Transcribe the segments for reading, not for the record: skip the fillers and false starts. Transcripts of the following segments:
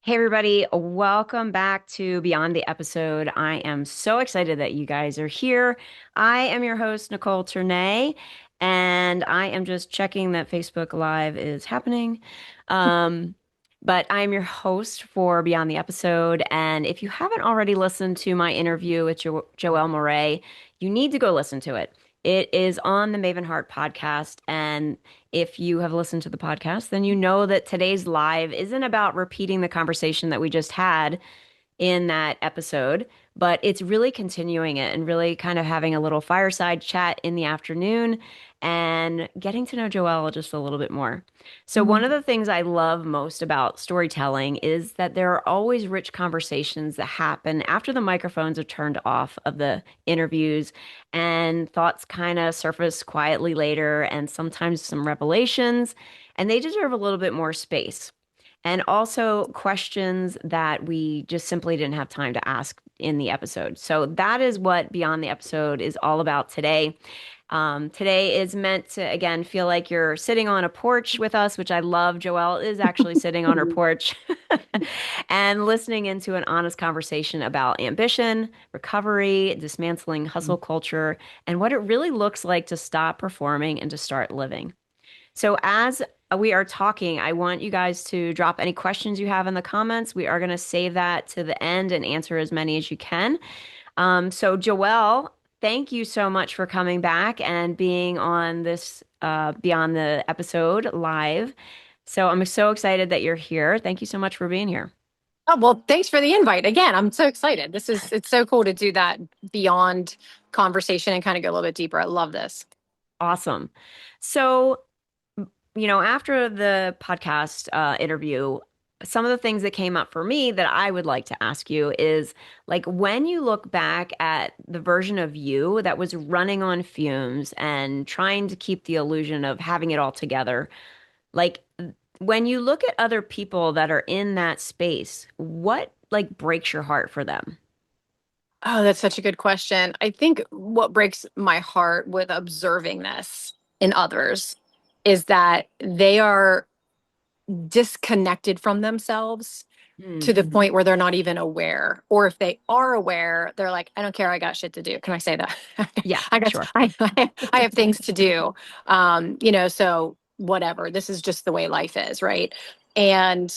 Hey, everybody, welcome back to Beyond the Episode. I am so excited that you guys are here. I am your host, Nicole Ternay, and I am just checking that Facebook Live is happening. Um, but I'm your host for Beyond the Episode. And if you haven't already listened to my interview with Joelle Moray, you need to go listen to it. It is on the Maven Heart podcast. And if you have listened to the podcast, then you know that today's live isn't about repeating the conversation that we just had in that episode, but it's really continuing it and really kind of having a little fireside chat in the afternoon and getting to know Joelle just a little bit more. So, one of Mhm. the things I love most about storytelling is that there are always rich conversations that happen after the microphones are turned off of the interviews, and thoughts kind of surface quietly later, and sometimes some revelations, and they deserve a little bit more space and also questions that we just simply didn't have time to ask in the episode. So that is what Beyond the Episode is all about today. Today is meant to, again, feel like you're sitting on a porch with us, which I love. Joelle is actually sitting on her porch and listening into an honest conversation about ambition, recovery, dismantling hustle culture, and what it really looks like to stop performing and to start living. So, as we are talking, I want you guys to drop any questions you have in the comments. We are going to save that to the end and answer as many as you can. So, Joelle, thank you so much for coming back and being on this Beyond the Episode live. So, I'm so excited that you're here. Thank you so much for being here. Oh, well, thanks for the invite. Again, I'm so excited. It's so cool to do that beyond conversation and kind of go a little bit deeper. I love this. Awesome. So, after the podcast interview, some of the things that came up for me that I would like to ask you is like when you look back at the version of you that was running on fumes and trying to keep the illusion of having it all together, like when you look at other people that are in that space, what like breaks your heart for them? Oh, that's such a good question. I think what breaks my heart with observing this in others is that they are disconnected from themselves Hmm. to the point where they're not even aware. Or if they are aware, they're like, I don't care, I got shit to do. Can I say that? Yeah, I got sure. I have things to do. So whatever. This is just the way life is, right? And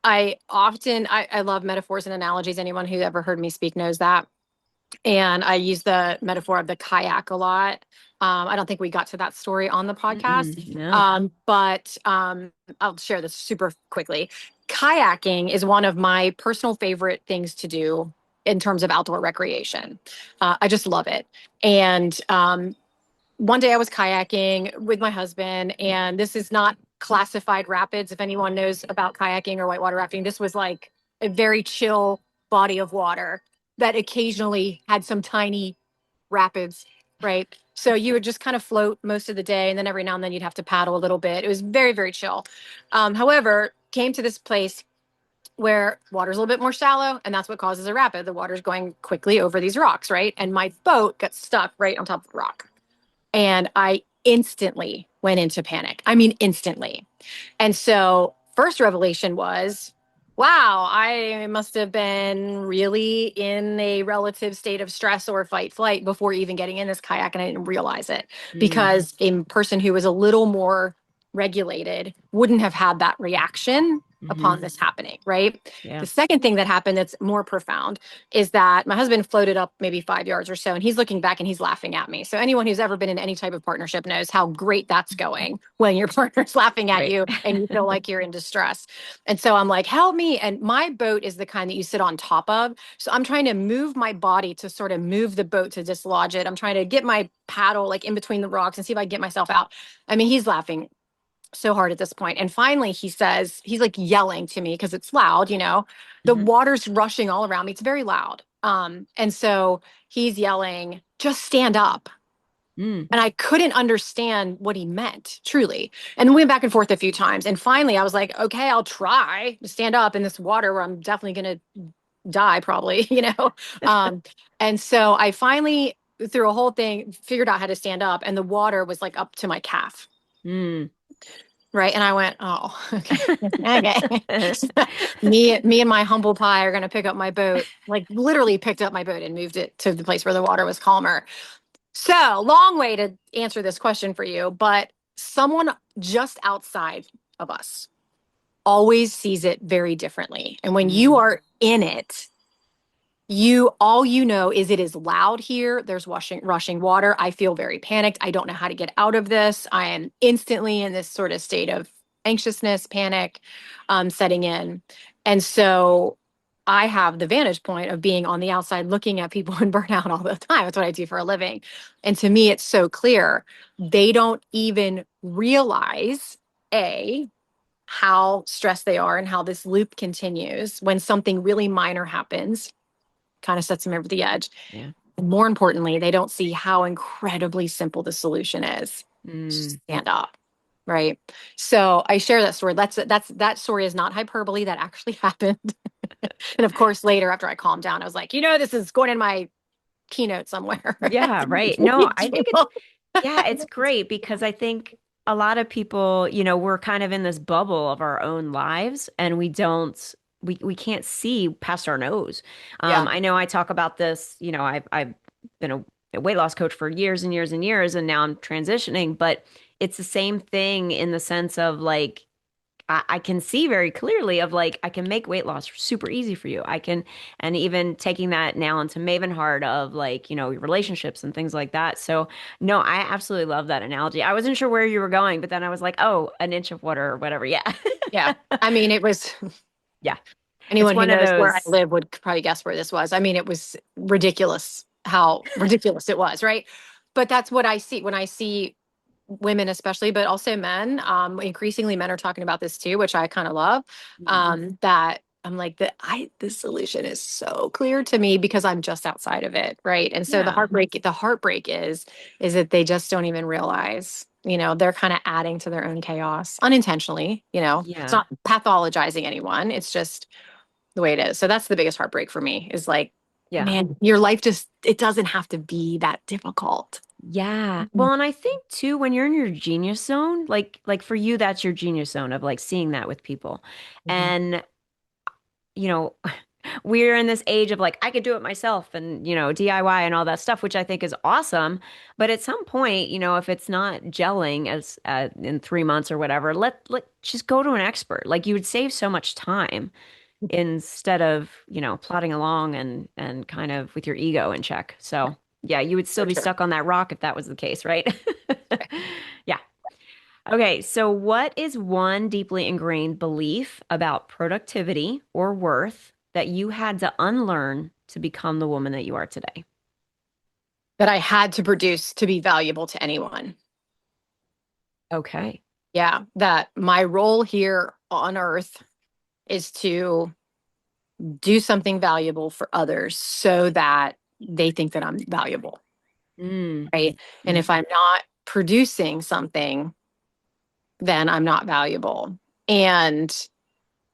I love metaphors and analogies. Anyone who ever heard me speak knows that. And I use the metaphor of the kayak a lot. I don't think we got to that story on the podcast, Mm-mm, no. but I'll share this super quickly. Kayaking is one of my personal favorite things to do in terms of outdoor recreation. I just love it. And one day I was kayaking with my husband, and this is not classified rapids. If anyone knows about kayaking or whitewater rafting, this was like a very chill body of water that occasionally had some tiny rapids, right? So you would just kind of float most of the day, and then every now and then you'd have to paddle a little bit. It was very, very chill. However, came to this place where water's a little bit more shallow, and that's what causes a rapid. The water's going quickly over these rocks, right? And my boat got stuck right on top of the rock. And I instantly went into panic. I mean, instantly. And so, first revelation was, wow, I must have been really in a relative state of stress or fight flight before even getting in this kayak. And I didn't realize it Mm, because a person who was a little more regulated wouldn't have had that reaction hmm. upon this happening, right? Yeah. The second thing that happened that's more profound is that my husband floated up maybe 5 yards or so, and he's looking back and he's laughing at me. So anyone who's ever been in any type of partnership knows how great that's going when your partner's laughing at Right. you and you feel like you're in distress. And so I'm like, help me. And my boat is the kind that you sit on top of. So I'm trying to move my body to sort of move the boat to dislodge it. I'm trying to get my paddle like in between the rocks and see if I can get myself out. I mean, he's laughing so hard at this point. And finally, he says, he's like yelling to me because it's loud, the Hmm. water's rushing all around me. It's very loud. And so he's yelling, just stand up. Mm. And I couldn't understand what he meant, truly. And we went back and forth a few times. And finally, I was like, okay, I'll try to stand up in this water where I'm definitely going to die, probably, Um, and so I finally, through a whole thing, figured out how to stand up. And the water was like up to my calf. Mm. Right. And I went, oh, okay. Okay. Me and my humble pie are going to pick up my boat, like literally picked up my boat and moved it to the place where the water was calmer. So, long way to answer this question for you, but someone just outside of us always sees it very differently. And when you Mm, are in it, you all you know is it is loud here. There's rushing water. I feel very panicked. I don't know how to get out of this. I am instantly in this sort of state of anxiousness, panic, setting in. And so I have the vantage point of being on the outside looking at people in burnout all the time. That's what I do for a living. And to me, it's so clear. They don't even realize, A, how stressed they are and how this loop continues when something really minor happens, kind of sets them over the edge. yeah. And more importantly, they don't see how incredibly simple the solution is. Mm, Stand up. Right. So I share that story. That story is not hyperbole. That actually happened. And of course, later after I calmed down, I was like, this is going in my keynote somewhere. yeah, right. No, I think it's, yeah, it's great because I think a lot of people, we're kind of in this bubble of our own lives and we can't see past our nose. Yeah. I know I talk about this, I've been a weight loss coach for years and years and years, and now I'm transitioning, but it's the same thing in the sense of like, I can see very clearly of like I can make weight loss super easy for you. I can, and even taking that now into Maven Heart of like, your relationships and things like that. So no, I absolutely love that analogy. I wasn't sure where you were going, but then I was like, oh, an inch of water or whatever. Yeah. Yeah. I mean, it was Yeah. It's anyone who one of knows where I those. live would probably guess where this was. I mean, it was ridiculous how ridiculous it was, right? But that's what I see when I see women, especially, but also men. Increasingly, men are talking about this too, which I kind of love. That I'm like the solution is so clear to me because I'm just outside of it, right? And so Yeah. the heartbreak is that they just don't even realize, they're kind of adding to their own chaos unintentionally. It's Yeah. not pathologizing anyone. It's just the way it is. So that's the biggest heartbreak for me is like, Yeah. man, your life just, it doesn't have to be that difficult. Yeah. Well, and I think too, when you're in your genius zone, like for you, that's your genius zone of like seeing that with people. Mhm. And you know, we're in this age of like, I could do it myself and, DIY and all that stuff, which I think is awesome. But at some point, if it's not gelling as in 3 months or whatever, let just go to an expert. Like you would save so much time instead of, plodding along and kind of with your ego in check. So yeah, you would still For be sure. stuck on that rock if that was the case, right? Yeah. Okay, so what is one deeply ingrained belief about productivity or worth that you had to unlearn to become the woman that you are today? That I had to produce to be valuable to anyone. Okay. Yeah, that my role here on earth is to do something valuable for others so that they think that I'm valuable, Mm, right? And mhm. if I'm not producing something, then I'm not valuable. And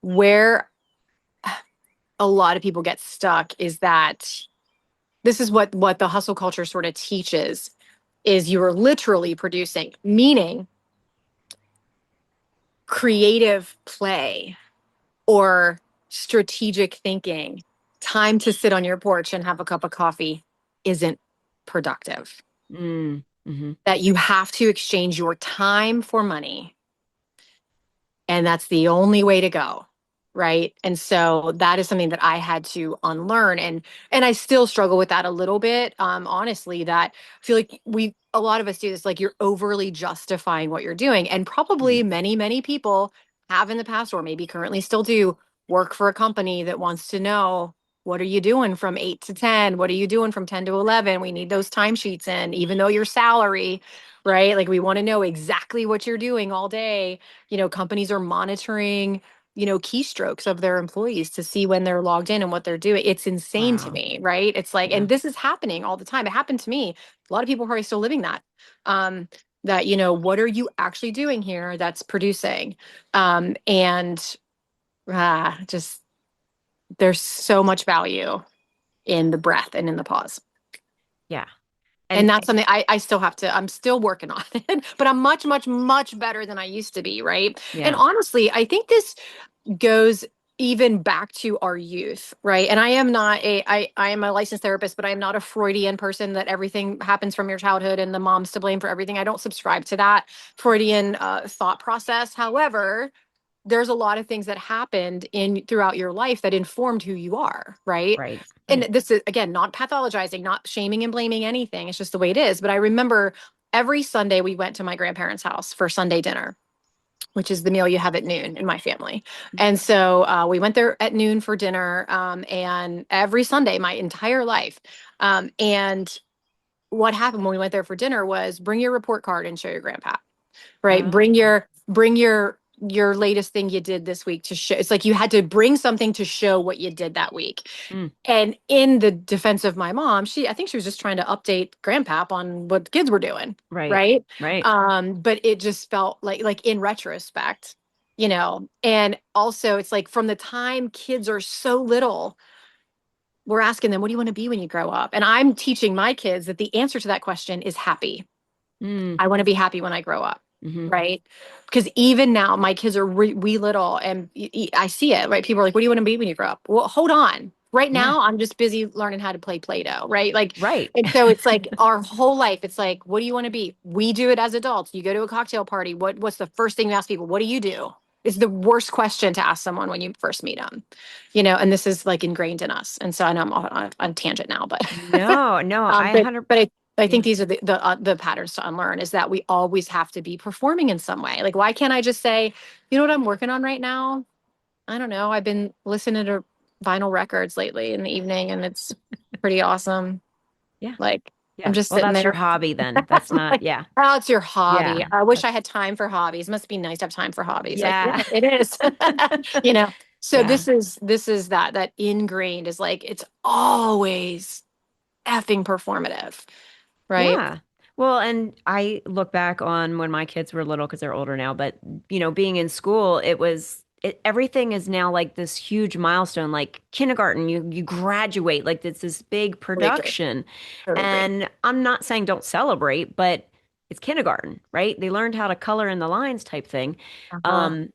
where a lot of people get stuck is that this is what the hustle culture sort of teaches is you are literally producing, meaning creative play or strategic thinking, time to sit on your porch and have a cup of coffee isn't productive. Mm, mhm. That you have to exchange your time for money. And that's the only way to go. Right. And so that is something that I had to unlearn. And I still struggle with that a little bit. Honestly, that I feel like a lot of us do this, like you're overly justifying what you're doing. And probably Mhm. many, many people have in the past, or maybe currently still do, work for a company that wants to know, what are you doing from 8 to 10? What are you doing from 10 to 11? We need those timesheets in, even though your salary, right? Like we want to know exactly what you're doing all day. Companies are monitoring, keystrokes of their employees to see when they're logged in and what they're doing. It's insane to Wow. me, right? It's like, Yeah. and this is happening all the time. It happened to me. A lot of people are probably still living that. Um, that, what are you actually doing here that's producing? And just there's so much value in the breath and in the pause. Yeah. And And that's something I still have to, I'm still working on it, but I'm much, much, much better than I used to be. Right. And yeah, honestly, I think this goes even back to our youth, right? And I am not I am a licensed therapist, but I am not a Freudian person that everything happens from your childhood and the mom's to blame for everything. I don't subscribe to that Freudian thought process. However, there's a lot of things that happened in throughout your life that informed who you are, right? right, And right. this is again not pathologizing, not shaming and blaming anything. It's just the way it is. But I remember every Sunday we went to my grandparents' house for Sunday dinner, which is the meal you have at noon in my family. And so we went there at noon for dinner, and every Sunday, my entire life. And what happened when we went there for dinner was bring your report card and show your grandpa, right? Oh, Bring your latest thing you did this week to show. It's like you had to bring something to show what you did that week. mm, And in the defense of my mom, I think she was just trying to update grandpap on what the kids were doing. right, Right. right. But it just felt like in retrospect, and also it's like from the time kids are so little, we're asking them, what do you want to be when you grow up? And I'm teaching my kids that the answer to that question is happy. Mm, I want to be happy when I grow up. hmm. Right. Because even now, my kids are wee little and I see it. Right. People are like, what do you want to be when you grow up? Well, hold on. Right Yeah, now, I'm just busy learning how to play Play Doh. Right. Like, right. and so it's like our whole life. It's like, what do you want to be? We do it as adults. You go to a cocktail party. What's the first thing you ask people? What do you do? It's the worst question to ask someone when you first meet them, and this is like ingrained in us. And so I know I'm on tangent now, but No, no, I but 100, I think yeah. these are the patterns to unlearn is that we always have to be performing in some way. Like, why can't I just say, you know what I'm working on right now? I don't know. I've been listening to vinyl records lately in the evening, and it's pretty awesome. Yeah, Like, I'm yeah. just Well, sitting that's your there. hobby then. That's not, Like, yeah, oh, it's your hobby. yeah. I wish I That's, had time for hobbies. Must be nice to have time for hobbies. Like, yeah. yeah, it is. you know. So Yeah. this is that ingrained is like it's always effing performative, right? Yeah. Well, and I look back on when my kids were little because they're older now, but being in school, everything is now like this huge milestone, like kindergarten, you graduate, like it's this big Totally agree. production. Totally agree. And I'm not saying don't celebrate, but it's kindergarten, right? They learned how to color in the lines type thing. Uh-huh. Um,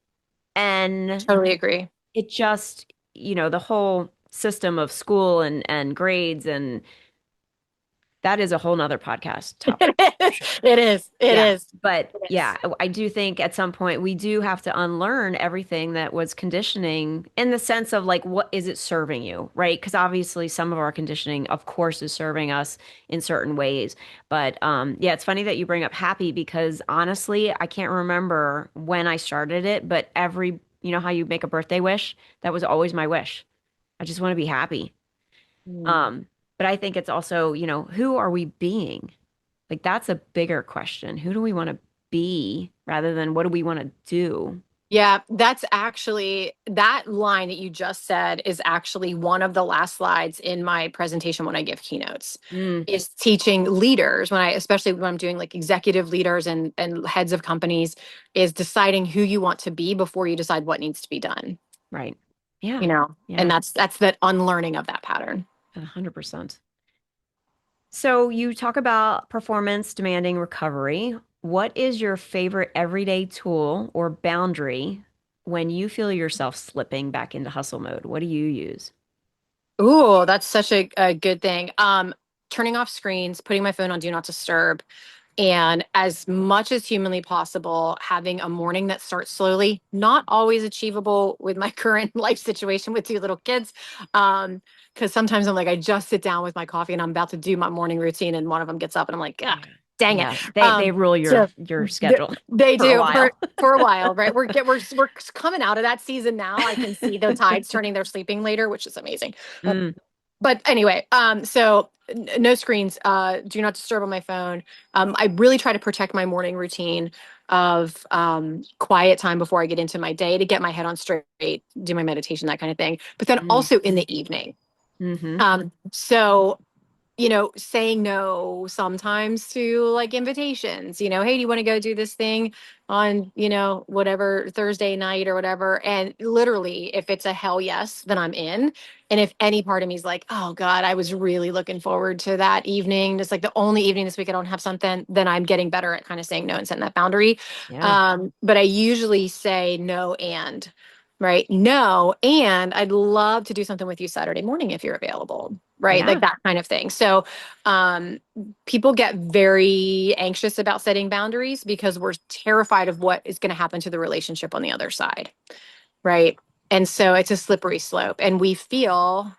and Totally agree. it just, the whole system of school and grades and that is a whole nother podcast topic. It is. It Yeah. is. But It is. yeah, I do think at some point we do have to unlearn everything that was conditioning in the sense of like, what is it serving you, right? Because obviously some of our conditioning, of course, is serving us in certain ways. But yeah, it's funny that you bring up happy because honestly, I can't remember when I started it, but how you make a birthday wish, that was always my wish. I just want to be happy. Mm. Um, but I think it's also, who are we being? Like that's a bigger question. Who do we want to be rather than what do we want to do? Yeah, that's actually that line that you just said is actually one of the last slides in my presentation when I give keynotes. Mm, Is teaching leaders especially when I'm doing like executive leaders and heads of companies, is deciding who you want to be before you decide what needs to be done. right. Yeah. You know, and Yeah. that's that unlearning of that pattern. 100%. So you talk about performance demanding recovery. What is your favorite everyday tool or boundary when you feel yourself slipping back into hustle mode? What do you use? Ooh, that's such a good thing. Turning off screens, putting my phone on do not disturb, and as much as humanly possible, having a morning that starts slowly. Not always achievable with my current life situation with two little kids. Because sometimes I'm like, I just sit down with my coffee and I'm about to do my morning routine, and one of them gets up, and I'm like, ah, Yeah. dang it. Yeah. They rule your So your schedule they for a do while. for a while, right? We're coming out of that season now. I can see the tides turning. They're sleeping later, which is amazing. Mm, But anyway, so no screens, do not disturb on my phone. I really try to protect my morning routine of quiet time before I get into my day to get my head on straight, do my meditation, that kind of thing. But then mm, also in the evening. hmm. So saying no sometimes to like invitations, hey, do you want to go do this thing on, whatever Thursday night or whatever? And literally, if it's a hell yes, then I'm in. And if any part of me is like, oh God, I was really looking forward to that evening, just like the only evening this week I don't have something, then I'm getting better at kind of saying no and setting that boundary. Yeah. But I usually say no and. Right. No. And I'd love to do something with you Saturday morning if you're available. Right. Like Yeah. that kind of thing. So um, people get very anxious about setting boundaries because we're terrified of what is going to happen to the relationship on the other side. Right. And so it's a slippery slope. And we feel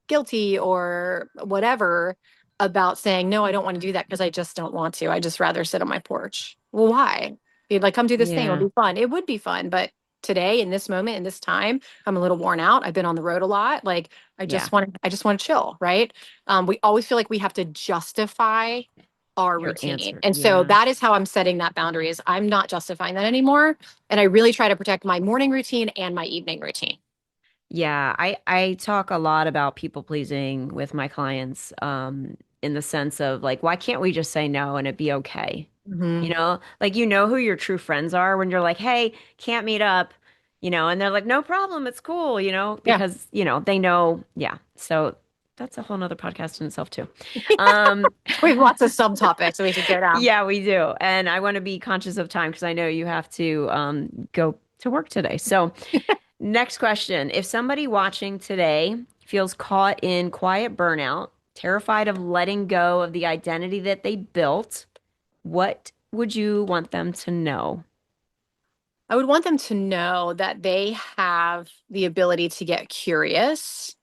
guilty or whatever about saying, no, I don't want to do that because I just don't want to. I just rather sit on my porch. Well, why? You'd like, come do this thing. It'll Yeah. be fun. It would be fun. But today, in this moment, in this time, I'm a little worn out. I've been on the road a lot. Like Yeah. I just want to chill. Right. We always feel like we have to justify our Your routine. answer. And so Yeah. that is how I'm setting that boundary is I'm not justifying that anymore. And I really try to protect my morning routine and my evening routine. Yeah, I talk a lot about people pleasing with my clients, in the sense of like, why can't we just say no and it be okay? Hmm. Like you know who your true friends are when you're like, hey, can't meet up, and they're like, no problem, it's cool, Yeah. because they know, yeah. So that's a whole nother podcast in itself too. Um, We have lots of subtopics that we could go down. yeah, we do. And I want to be conscious of time because I know you have to go to work today. So next question. If somebody watching today feels caught in quiet burnout, terrified of letting go of the identity that they built, what would you want them to know? I would want them to know that they have the ability to get curious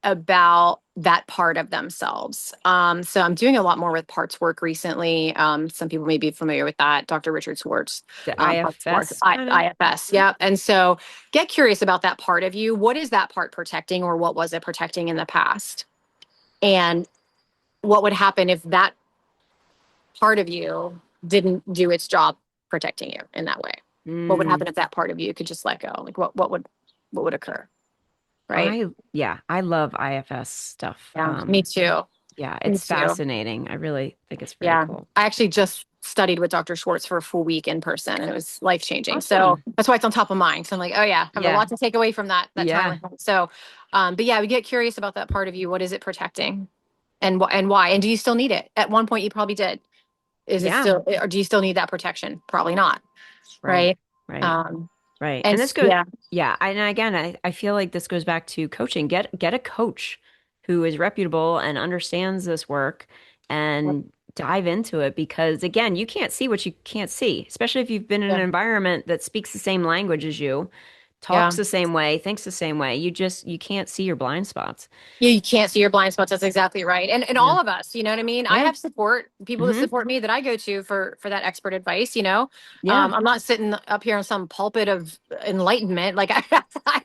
about that part of themselves. So I'm doing a lot more with parts work recently. Some people may be familiar with that. Dr. Richard Swartz, The parts work, IFS kind of? IFS. Yeah. And so get curious about that part of you. What is that part protecting, or what was it protecting in the past? And what would happen if that part of you didn't do its job protecting you in that way? What would Mm, happen if that part of you could just let go? Like what would occur? Right. yeah, I love IFS stuff. Yeah. Me too. Yeah, Me it's too. fascinating. I really think it's very Yeah. cool. I actually just studied with Dr. Schwartz for a full week in person, and it was life changing. So Awesome. that's why it's on top of mind. So I'm like, oh yeah, I have a Yeah. lot to take away from that time Yeah. with him. So, but yeah, we get curious about that part of you. What is it protecting, and why? And do you still need it? At one point, you probably did. Is it Yeah. still, or do you still need that protection? Probably not. Right. Right. Right. Um, Right. and And this goes, yeah, yeah. And again, I feel like this goes back to coaching. Get a coach who is reputable and understands this work and dive into it because again, you can't see what you can't see, especially if you've been in an yeah, environment that speaks the same language as you, yeah. talks the same way, thinks the same way. You can't see your blind spots. You can't see your blind spots. That's exactly right. And Yeah. all of us, you know what I mean? I Yeah. have support, people that Hmm. support me that I go to for that expert advice, Yeah. I'm not sitting up here on some pulpit of enlightenment. Like I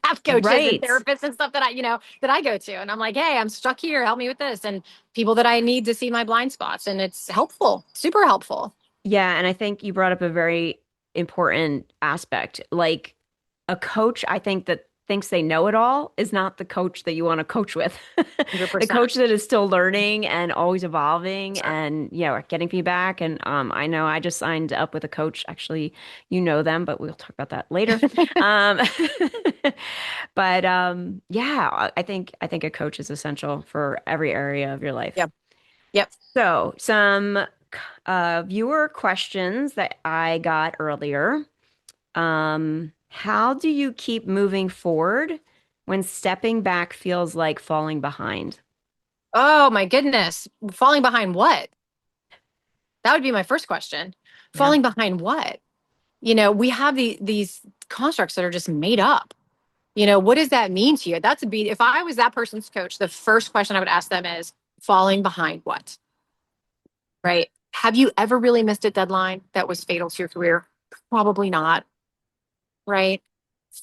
have coaches and Right. therapists and stuff that I go to. And I'm like, hey, I'm stuck here. Help me with this. And people that I need to see my blind spots. And it's helpful, super helpful. Yeah, and I think you brought up a very important aspect. Like a coach, I think that thinks they know it all is not the coach that you want to coach with. The 100%. coach that is still learning and always evolving and getting feedback. And I know I just signed up with a coach. Actually, you know them, but we'll talk about that later. Um, but yeah, I think a coach is essential for every area of your life. Yep. Yep. So, some viewer questions that I got earlier. How do you keep moving forward when stepping back feels like falling behind? Oh my goodness. Falling behind what? That would be my first question. Yeah. Falling behind what? We have these constructs that are just made up. What does that mean to you? That's a be if I was that person's coach, the first question I would ask them is falling behind what? Right? Have you ever really missed a deadline that was fatal to your career? Probably not. Right?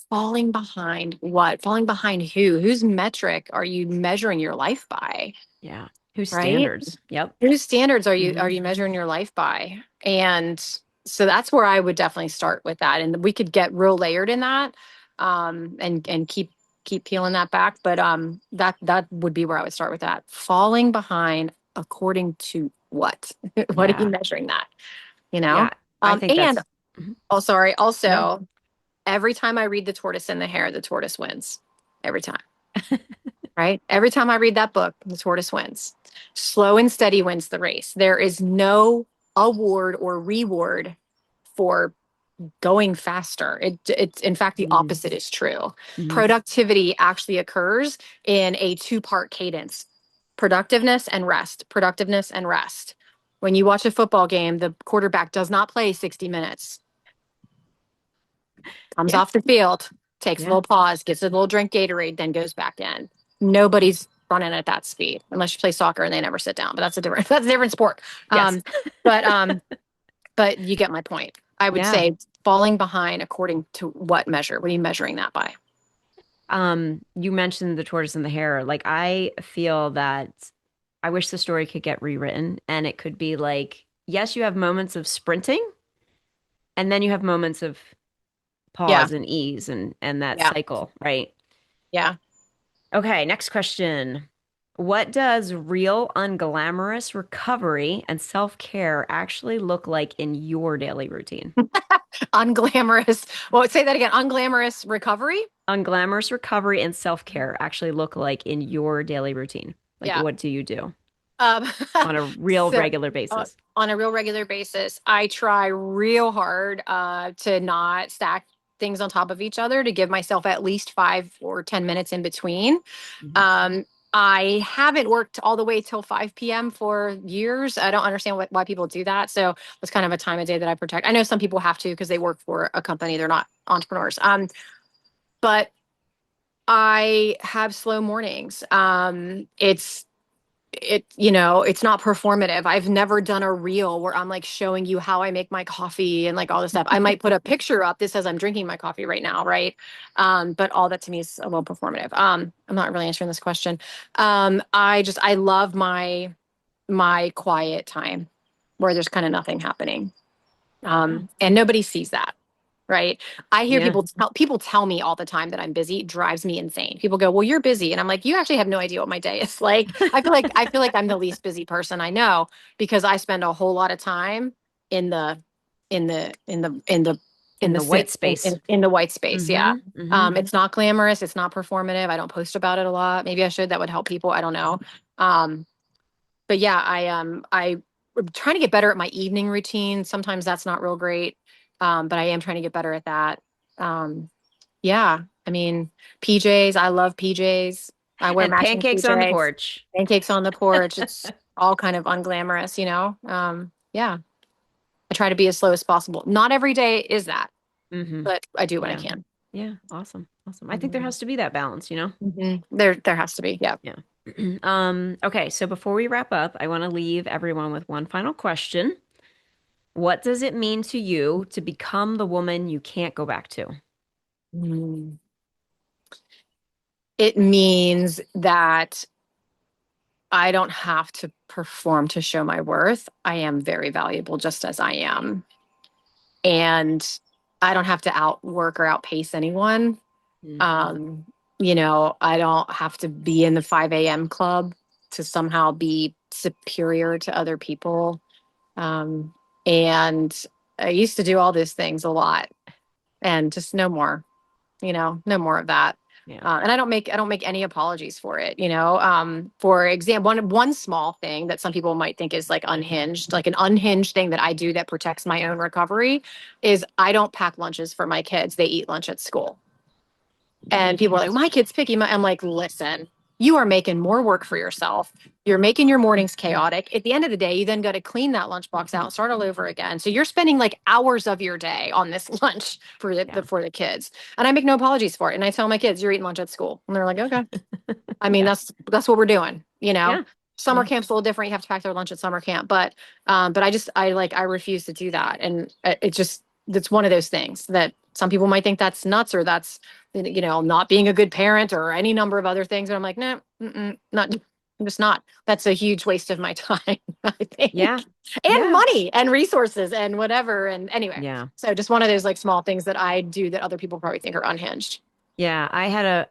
Falling behind what? Falling behind who? Whose metric are you measuring your life by? Yeah. Whose Right? standards? Yep. Whose standards are you Hmm. are you measuring your life by? And so that's where I would definitely start with that. And we could get real layered in that, and keep peeling that back. But that would be where I would start with that. Falling behind according to what? What are you Yeah. measuring that? You know? Yeah. I think And that's mhm. oh, sorry. No. Also, every time I read The Tortoise and the Hare, the tortoise wins. Every time. Right? Every time I read that book, the tortoise wins. Slow and steady wins the race. There is no award or reward for going faster. It's in fact the Mm, opposite is true. mhm. Productivity actually occurs in a two-part cadence. Productiveness and rest. Productiveness and rest. When you watch a football game, the quarterback does not play 60 minutes. Comes Yeah. off the field, takes a Yeah. little pause, gets a little drink Gatorade, then goes back in. Nobody's running at that speed unless you play soccer and they never sit down. But that's a different that's a different sport. Yes. But but you get my point. I would Yeah. say falling behind according to what measure? What are you measuring that by? You mentioned the tortoise and the hare. Like I feel that I wish the story could get rewritten and it could be like, yes, you have moments of sprinting and then you have moments of Yeah, pause and ease and that yeah, cycle, right? yeah. Okay, next question. What does real unglamorous recovery and self-care actually look like in your daily routine? Unglamorous. Well, say that again. Unglamorous recovery. Unglamorous recovery and self-care actually look like in your daily routine? Like, Yeah. what do you do Um, on a real so regular basis? on a real regular basis, I try real hard to not stack things on top of each other to give myself at least 5 or 10 minutes in between. Mhm. Um, I haven't worked all the way till 5 p.m. for years. I don't understand why people do that. So it's kind of a time of day that I protect. I know some people have to because they work for a company. They're not entrepreneurs. But I have slow mornings. It's not performative. I've never done a reel where I'm like showing you how I make my coffee and like all this stuff. I might put a picture up. This says I'm drinking my coffee right now, right? But all that to me is a little performative. I'm not really answering this question. I love my quiet time where there's kind of nothing happening. Oh, And nobody sees that. Right. I hear yeah. people tell me all the time that I'm busy. It drives me insane. People go, "Well, you're busy." And I'm like, "You actually have no idea what my day is like." I feel like I'm the least busy person I know because I spend a whole lot of time in the in the in the in the in In the the white sit space. in the white space. Yeah. Mm-hmm. Mm-hmm. It's not glamorous, it's not performative. I don't post about it a lot. Maybe I should. That would help people. I don't know. Um, but yeah, I'm trying to get better at my evening routine. Sometimes that's not real great. But I am trying to get better at that. Um, yeah, I mean, PJs, I love PJs. I wear And matching pancakes on the PJs, porch. pancakes on the porch. It's all kind of unglamorous, you know? Yeah, I try to be as slow as possible. Not every day is that, Mm-hmm. but I do when I Yeah. can. Yeah. Awesome. Awesome. I think there Mhm. has to be that balance, you know? There has to be. Yeah. Yeah. Okay, so before we wrap up, I want to leave everyone with one final question. What does it mean to you to become the woman you can't go back to? Mm. It means that I don't have to perform to show my worth. I am very valuable just as I am. And I don't have to outwork or outpace anyone. Mm. Um, I don't have to be in the 5 a.m. club to somehow be superior to other people. Um, and I used to do all those things a lot and just no more, no more of that. Yeah. And I don't make any apologies for it. For example, one small thing that some people might think is like unhinged, like an unhinged thing that I do that protects my own recovery, is I don't pack lunches for my kids. They eat lunch at school. And people are like, my kid's picky. I'm like, listen, you are making more work for yourself. You're making your mornings chaotic. At the end of the day, you then got to clean that lunchbox out and start all over again. So you're spending like hours of your day on this lunch for Yeah. for the kids. And I make no apologies for it. And I tell my kids, you're eating lunch at school. And they're like, okay. I mean, Yeah. that's what we're doing. Yeah. Summer Yeah. camp's a little different. You have to pack their lunch at summer camp, but I refuse to do that. And it's one of those things that some people might think that's nuts or that's not being a good parent or any number of other things. And I'm like, no, not. I'm just not. That's a huge waste of my time, I Yeah. think, and Yeah. money and resources and whatever. And anyway, Yeah. so just one of those like small things that I do that other people probably think are unhinged. Yeah, I had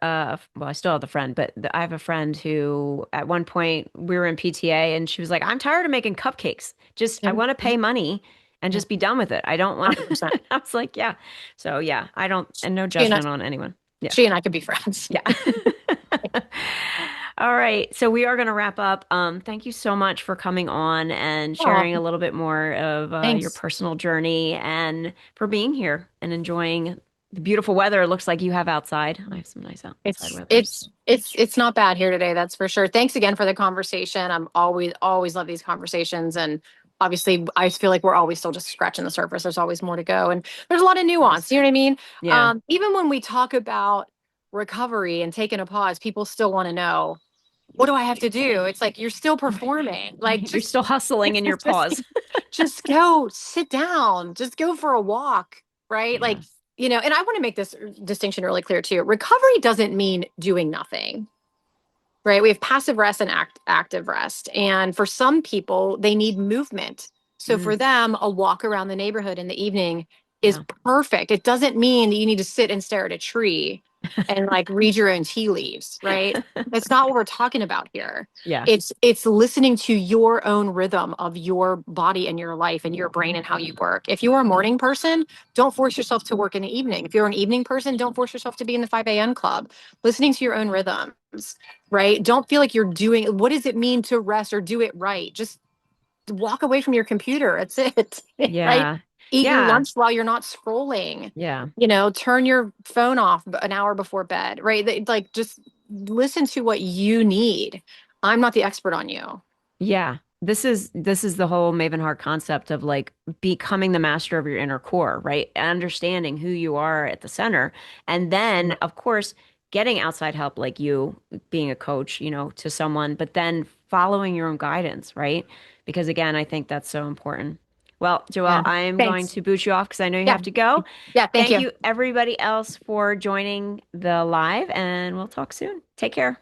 well, I still have the friend, but I have a friend who at one point we were in PTA and she was like, I'm tired of making cupcakes. Just, I Yeah, want to pay money and yeah, just be done with it. I don't want 100%. I was like, yeah. So yeah, I don't, and no She and I, judgment on anyone. Yeah. she and I could be friends. Yeah. All right. So we are going to wrap up. Thank you so much for coming on and Oh, sharing a little bit more of your thanks. personal journey and for being here and enjoying the beautiful weather it looks like you have outside. I have some nice outside It's weather. it's it's not bad here today, that's for sure. Thanks again for the conversation. I'm always love these conversations, and obviously I feel like we're always still just scratching the surface. There's always more to go, and there's a lot of Of course. nuance. You know what I mean? Yeah. Even when we talk about recovery and taking a pause, people still want to know, what do I have to do? It's like you're still performing. Like You're still hustling in your just pause. just go sit down, just go for a walk, right? Like, Yeah. and I want to make this distinction really clear too. Recovery doesn't mean doing nothing, right? We have passive rest and active rest. And for some people, they need movement. So Mm, for them, a walk around the neighborhood in the evening is yeah. perfect. It doesn't mean that you need to sit and stare at a tree and like read your own tea leaves, right? That's not what we're talking about here. Yeah. It's listening to your own rhythm of your body and your life and your brain and how you work. If you're a morning person, don't force yourself to work in the evening. If you're an evening person, don't force yourself to be in the 5 a.m. club. Listening to your own rhythms, right? Don't feel like you're doing, what does it mean to rest or do it right? Just walk away from your computer. That's it, right? Yeah. Eat your Yeah. lunch while you're not scrolling. Yeah. Turn your phone off an hour before bed, right? Like just listen to what you need. I'm not the expert on you. Yeah. This is the whole Maven Heart concept of like becoming the master of your inner core, right? Understanding who you are at the center. And then, of course, getting outside help like you, being a coach, to someone, but then following your own guidance, right? Because again, I think that's so important. Well, Joelle, Yeah. I am going Thanks. to boot you off because I know you Yeah. have to go. Yeah. Thank Thank you. you, everybody else, for joining the live, and we'll talk soon. Take care.